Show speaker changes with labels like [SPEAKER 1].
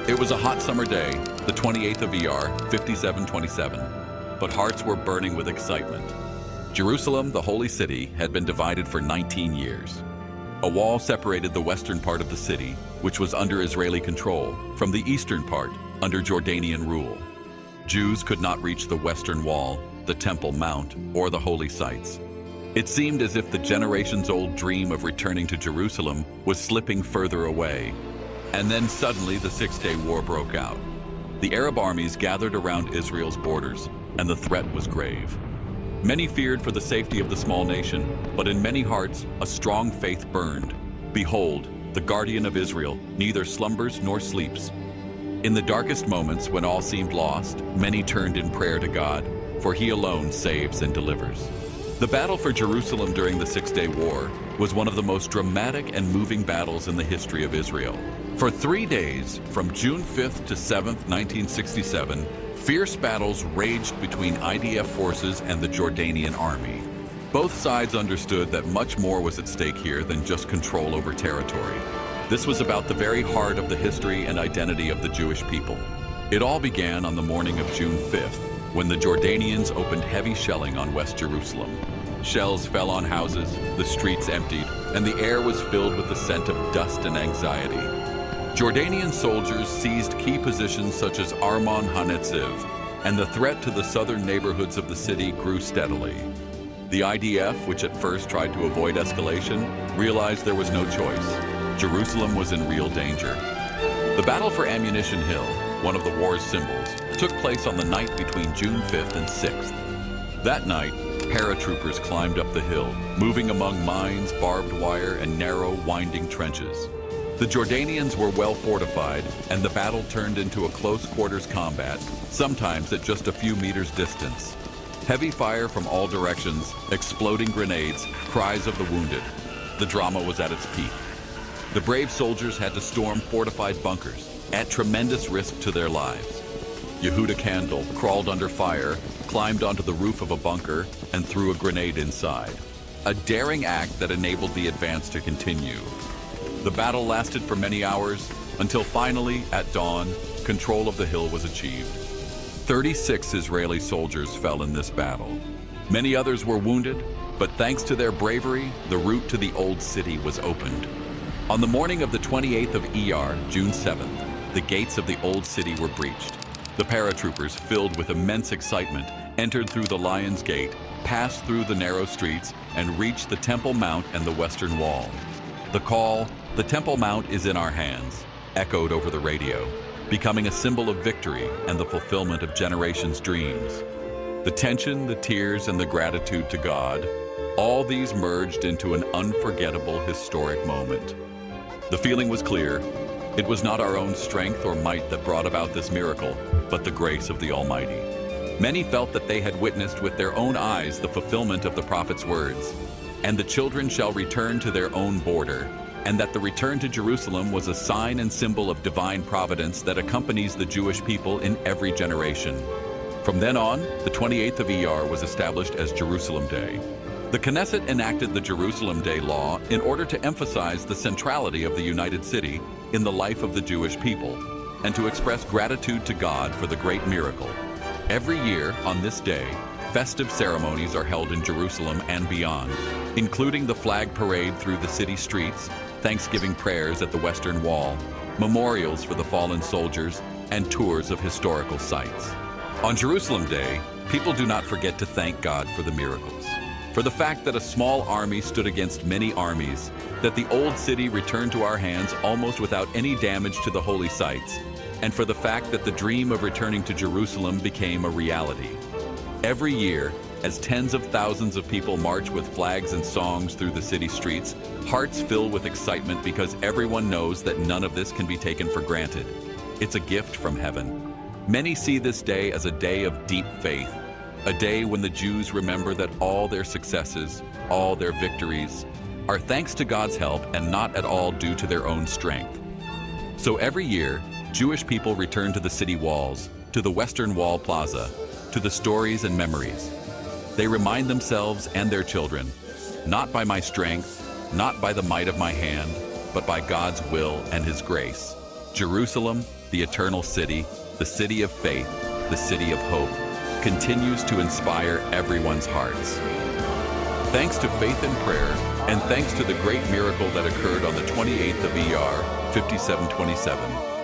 [SPEAKER 1] It was a hot summer day, the 28th of ER, 5727, but hearts were burning with excitement. Jerusalem, the holy city, had been divided for 19 years. A wall separated the western part of the city, which was under Israeli control, from the eastern part, under Jordanian rule. Jews could not reach the western wall, the Temple Mount, or the holy sites. It seemed as if the generations-old dream of returning to Jerusalem was slipping further away. And then suddenly the Six-Day War broke out. The Arab armies gathered around Israel's borders, and the threat was grave. Many feared for the safety of the small nation, but in many hearts a strong faith burned. Behold, the guardian of Israel neither slumbers nor sleeps. In the darkest moments when all seemed lost, many turned in prayer to God, for He alone saves and delivers. The battle for Jerusalem during the Six-Day War was one of the most dramatic and moving battles in the history of Israel. For 3 days, from June 5th to 7th, 1967, fierce battles raged between IDF forces and the Jordanian army. Both sides understood that much more was at stake here than just control over territory. This was about the very heart of the history and identity of the Jewish people. It all began on the morning of June 5th, when the Jordanians opened heavy shelling on West Jerusalem. Shells fell on houses, the streets emptied, and the air was filled with the scent of dust and anxiety. Jordanian soldiers seized key positions such as Armon HaNetziv, and the threat to the southern neighborhoods of the city grew steadily. The IDF, which at first tried to avoid escalation, realized there was no choice. Jerusalem was in real danger. The battle for Ammunition Hill, one of the war's symbols, took place on the night between June 5th and 6th. That night, paratroopers climbed up the hill, moving among mines, barbed wire, and narrow, winding trenches. The Jordanians were well fortified, and the battle turned into a close-quarters combat, sometimes at just a few meters' distance. Heavy fire from all directions, exploding grenades, cries of the wounded. The drama was at its peak. The brave soldiers had to storm fortified bunkers, at tremendous risk to their lives. Yehuda Kandel crawled under fire, climbed onto the roof of a bunker, and threw a grenade inside. A daring act that enabled the advance to continue. The battle lasted for many hours, until finally, at dawn, control of the hill was achieved. 36 Israeli soldiers fell in this battle. Many others were wounded, but thanks to their bravery, the route to the old city was opened. On the morning of the 28th of ER, June 7th, the gates of the old city were breached. The paratroopers, filled with immense excitement, entered through the Lion's Gate, passed through the narrow streets, and reached the Temple Mount and the Western Wall. The call, "The Temple Mount is in our hands," echoed over the radio, becoming a symbol of victory and the fulfillment of generations' dreams. The tension, the tears, and the gratitude to God, all these merged into an unforgettable historic moment. The feeling was clear. It was not our own strength or might that brought about this miracle, but the grace of the Almighty. Many felt that they had witnessed with their own eyes the fulfillment of the prophet's words, "And the children shall return to their own border," and that the return to Jerusalem was a sign and symbol of divine providence that accompanies the Jewish people in every generation. From then on, the 28th of ER was established as Jerusalem Day. The Knesset enacted the Jerusalem Day law in order to emphasize the centrality of the United City in the life of the Jewish people, and to express gratitude to God for the great miracle. Every year, on this day, festive ceremonies are held in Jerusalem and beyond, including the flag parade through the city streets, Thanksgiving prayers at the Western Wall, memorials for the fallen soldiers, and tours of historical sites. On Jerusalem Day, people do not forget to thank God for the miracles, for the fact that a small army stood against many armies, that the old city returned to our hands almost without any damage to the holy sites, and for the fact that the dream of returning to Jerusalem became a reality. Every year, as tens of thousands of people march with flags and songs through the city streets, hearts fill with excitement because everyone knows that none of this can be taken for granted. It's a gift from heaven. Many see this day as a day of deep faith, a day when the Jews remember that all their successes, all their victories, are thanks to God's help and not at all due to their own strength. So every year, Jewish people return to the city walls, to the Western Wall Plaza, to the stories and memories. They remind themselves and their children, not by my strength, not by the might of my hand, but by God's will and His grace. Jerusalem, the eternal city, the city of faith, the city of hope, continues to inspire everyone's hearts. Thanks to faith and prayer, and thanks to the great miracle that occurred on the 28th of ER 5727,